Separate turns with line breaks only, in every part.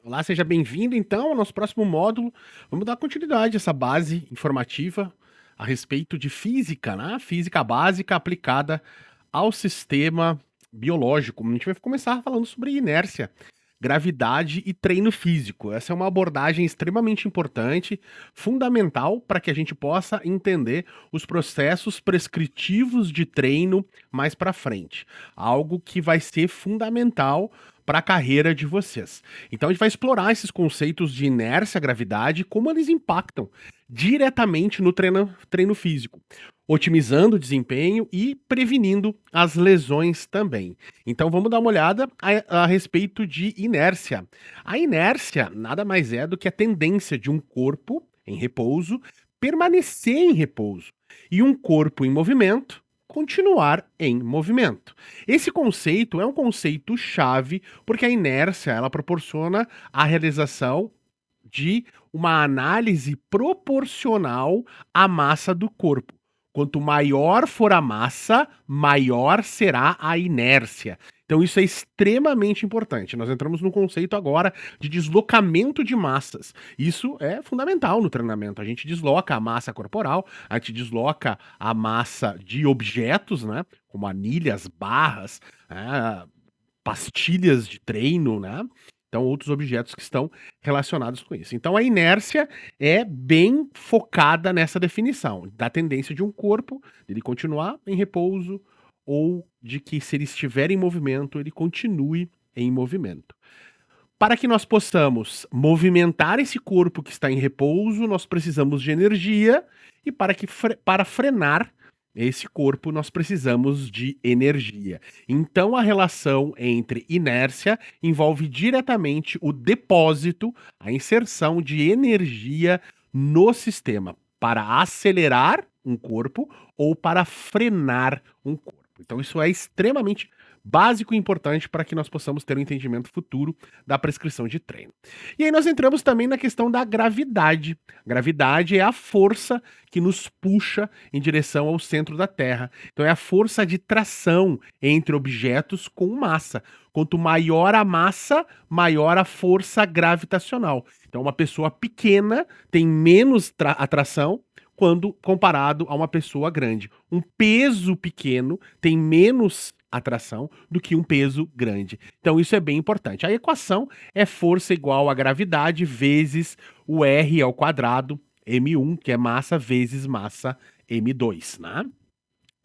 Olá, seja bem-vindo então ao nosso próximo módulo. Vamos dar continuidade a essa base informativa a respeito de física, né? Física básica aplicada ao sistema biológico. A gente vai começar falando sobre inércia, gravidade e treino físico. Essa é uma abordagem extremamente importante, fundamental para que a gente possa entender os processos prescritivos de treino mais para frente. Algo que vai ser fundamental para a carreira de vocês. Então a gente vai explorar esses conceitos de inércia, gravidade, como eles impactam diretamente no treino físico, otimizando o desempenho e prevenindo as lesões também. Então vamos dar uma olhada a respeito de inércia. A inércia nada mais é do que a tendência de um corpo em repouso permanecer em repouso e um corpo em movimento continuar em movimento. Esse conceito é um conceito chave porque a inércia ela proporciona a realização de uma análise proporcional à massa do corpo. Quanto maior for a massa, maior será a inércia. Então isso é extremamente importante. Nós entramos no conceito agora de deslocamento de massas. Isso é fundamental no treinamento. A gente desloca a massa corporal, a gente desloca a massa de objetos, né? Como anilhas, barras, pastilhas de treino, né? Então, outros objetos que estão relacionados com isso. Então, a inércia é bem focada nessa definição, da tendência de um corpo, ele continuar em repouso, ou de que se ele estiver em movimento, ele continue em movimento. Para que nós possamos movimentar esse corpo que está em repouso, nós precisamos de energia, e para frenar esse corpo, nós precisamos de energia. Então, a relação entre inércia envolve diretamente o depósito, a inserção de energia no sistema para acelerar um corpo ou para frenar um corpo. Então, isso é extremamente básico e importante para que nós possamos ter um entendimento futuro da prescrição de treino. E aí nós entramos também na questão da gravidade. Gravidade é a força que nos puxa em direção ao centro da Terra. Então é a força de tração entre objetos com massa. Quanto maior a massa, maior a força gravitacional. Então uma pessoa pequena tem menos atração quando comparado a uma pessoa grande. Um peso pequeno tem menos atração do que um peso grande. Então isso é bem importante. A equação é força igual a gravidade vezes o R ao quadrado, M1, que é massa, vezes massa M2, né?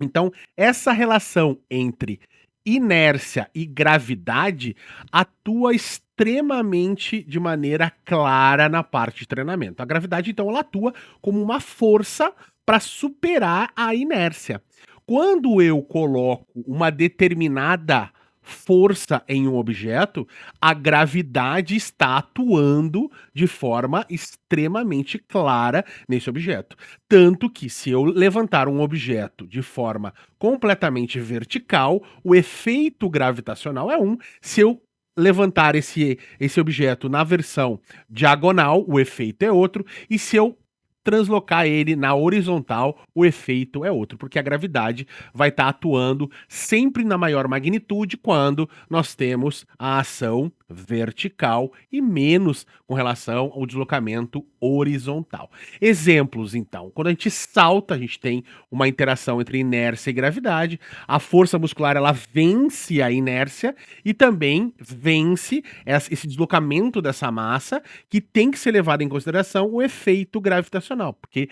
Então, essa relação entre inércia e gravidade atua extremamente de maneira clara na parte de treinamento. A gravidade, então, ela atua como uma força para superar a inércia. Quando eu coloco uma determinada força em um objeto, a gravidade está atuando de forma extremamente clara nesse objeto. Tanto que, se eu levantar um objeto de forma completamente vertical, o efeito gravitacional é um. Se eu levantar esse objeto na versão diagonal, o efeito é outro. E se eu translocar ele na horizontal, o efeito é outro, porque a gravidade vai estar atuando sempre na maior magnitude quando nós temos a ação vertical e menos com relação ao deslocamento horizontal. Exemplos, então, quando a gente salta, a gente tem uma interação entre inércia e gravidade, a força muscular ela vence a inércia e também vence esse deslocamento dessa massa, que tem que ser levado em consideração o efeito gravitacional, porque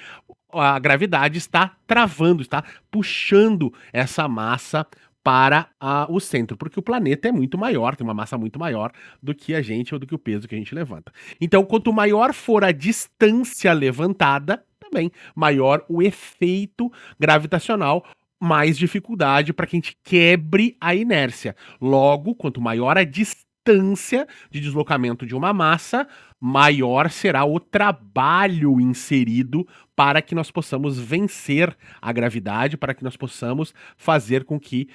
a gravidade está travando, está puxando essa massa para o centro, porque o planeta é muito maior, tem uma massa muito maior do que a gente ou do que o peso que a gente levanta. Então, quanto maior for a distância levantada, também maior o efeito gravitacional, mais dificuldade para que a gente quebre a inércia. Logo, quanto maior a distância de deslocamento de uma massa, maior será o trabalho inserido para que nós possamos vencer a gravidade, para que nós possamos fazer com que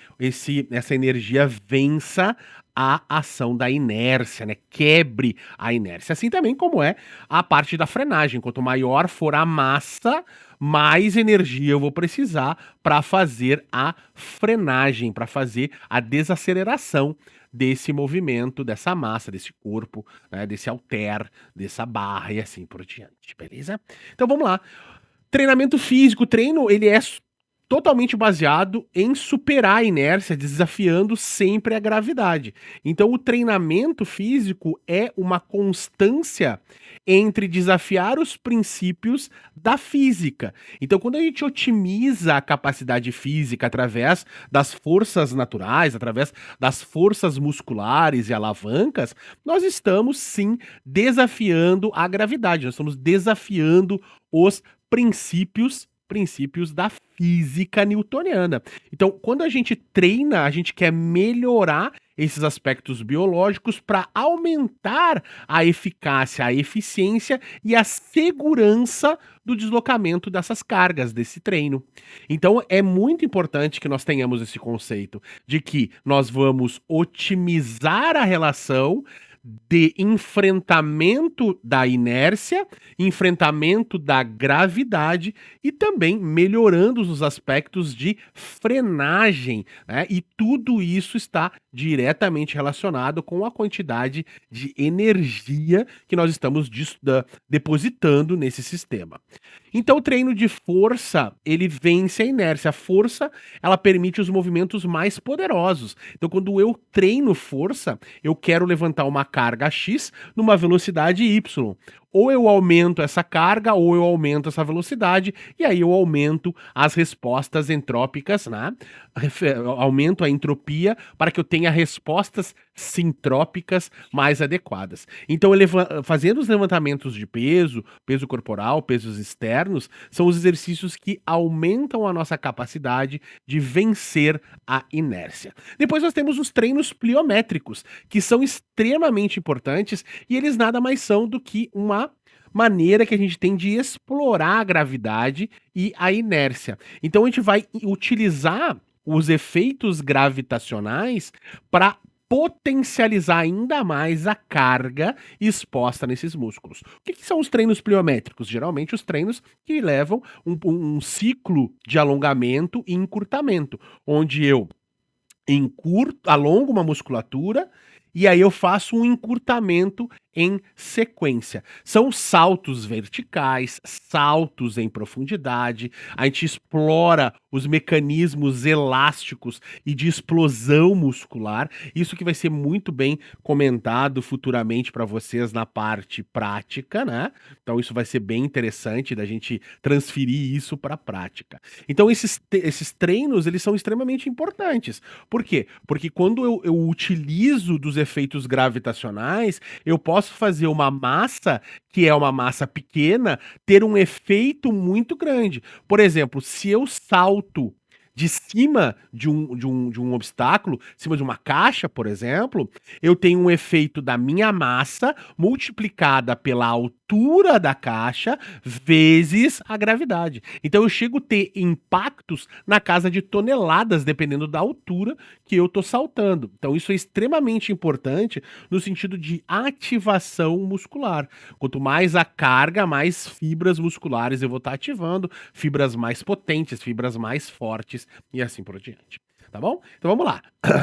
essa energia vença a ação da inércia, né? Quebre a inércia. Assim também como é a parte da frenagem. Quanto maior for a massa, mais energia eu vou precisar para fazer a frenagem, para fazer a desaceleração desse movimento, dessa massa, desse corpo, né, desse halter, dessa barra e assim por diante, beleza? Então vamos lá. Treinamento físico, o treino ele é totalmente baseado em superar a inércia, desafiando sempre a gravidade. Então o treinamento físico é uma constância entre desafiar os princípios da física. Então quando a gente otimiza a capacidade física através das forças naturais, através das forças musculares e alavancas, nós estamos sim desafiando a gravidade, nós estamos desafiando os princípios da física newtoniana. Então, quando a gente treina, a gente quer melhorar esses aspectos biológicos para aumentar a eficácia, a eficiência e a segurança do deslocamento dessas cargas, desse treino. Então, é muito importante que nós tenhamos esse conceito de que nós vamos otimizar a relação de enfrentamento da inércia, enfrentamento da gravidade e também melhorando os aspectos de frenagem, né? E tudo isso está diretamente relacionado com a quantidade de energia que nós estamos depositando nesse sistema. Então, o treino de força, ele vence a inércia. A força, ela permite os movimentos mais poderosos. Então, quando eu treino força, eu quero levantar uma carga X numa velocidade Y. Ou eu aumento essa carga, ou eu aumento essa velocidade, e aí eu aumento as respostas entrópicas, né? Aumento a entropia para que eu tenha respostas sintrópicas mais adequadas. Então, fazendo os levantamentos de peso, peso corporal, pesos externos, são os exercícios que aumentam a nossa capacidade de vencer a inércia. Depois nós temos os treinos pliométricos, que são extremamente importantes e eles nada mais são do que uma maneira que a gente tem de explorar a gravidade e a inércia. Então a gente vai utilizar os efeitos gravitacionais para potencializar ainda mais a carga exposta nesses músculos. O que são os treinos pliométricos? Geralmente os treinos que levam um ciclo de alongamento e encurtamento, onde eu alongo uma musculatura e aí eu faço um encurtamento em sequência. São saltos verticais, saltos em profundidade, a gente explora os mecanismos elásticos e de explosão muscular, isso que vai ser muito bem comentado futuramente para vocês na parte prática, né? Então isso vai ser bem interessante da gente transferir isso para a prática. Então esses treinos, eles são extremamente importantes. Por quê? Porque quando eu utilizo dos efeitos gravitacionais, eu posso fazer uma massa, que é uma massa pequena, ter um efeito muito grande. Por exemplo, se eu salto de cima de um obstáculo, em cima de uma caixa, por exemplo, eu tenho um efeito da minha massa multiplicada pela altura da caixa vezes a gravidade. Então eu chego a ter impactos na casa de toneladas, dependendo da altura que eu tô saltando. Então isso é extremamente importante no sentido de ativação muscular. Quanto mais a carga, mais fibras musculares eu vou estar ativando, fibras mais potentes, fibras mais fortes e assim por diante. Tá bom? Então vamos lá.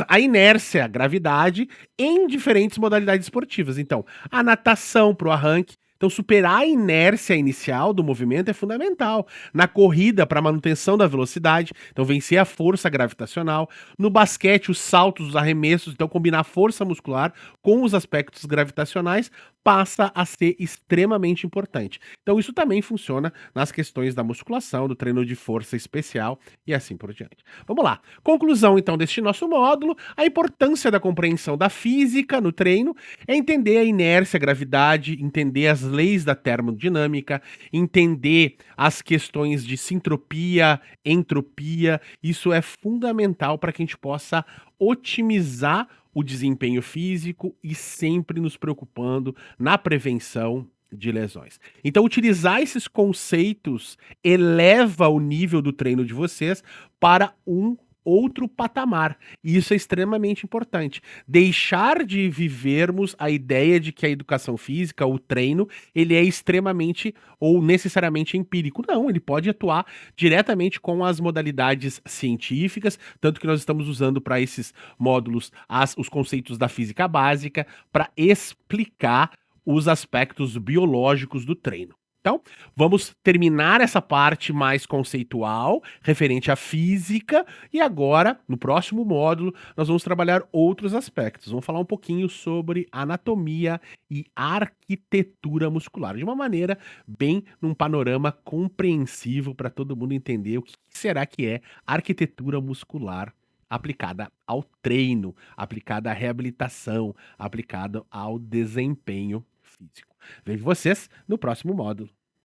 A inércia, a gravidade em diferentes modalidades esportivas. Então, a natação para o arranque. Então, superar a inércia inicial do movimento é fundamental. Na corrida, para a manutenção da velocidade, então vencer a força gravitacional. No basquete, os saltos, os arremessos, então combinar força muscular com os aspectos gravitacionais passa a ser extremamente importante. Então, isso também funciona nas questões da musculação, do treino de força especial e assim por diante. Vamos lá. Conclusão, então, deste nosso módulo: a importância da compreensão da física no treino é entender a inércia, a gravidade, entender as leis da termodinâmica, entender as questões de sintropia, entropia. Isso é fundamental para que a gente possa otimizar o desempenho físico e sempre nos preocupando na prevenção de lesões. Então, utilizar esses conceitos eleva o nível do treino de vocês para um outro patamar. E isso é extremamente importante. Deixar de vivermos a ideia de que a educação física, o treino, ele é extremamente ou necessariamente empírico. Não, ele pode atuar diretamente com as modalidades científicas, tanto que nós estamos usando para esses módulos os conceitos da física básica para explicar os aspectos biológicos do treino. Então, vamos terminar essa parte mais conceitual, referente à física, e agora, no próximo módulo, nós vamos trabalhar outros aspectos. Vamos falar um pouquinho sobre anatomia e arquitetura muscular, de uma maneira bem num panorama compreensivo para todo mundo entender o que será que é arquitetura muscular aplicada ao treino, aplicada à reabilitação, aplicada ao desempenho físico. Vejo vocês no próximo módulo.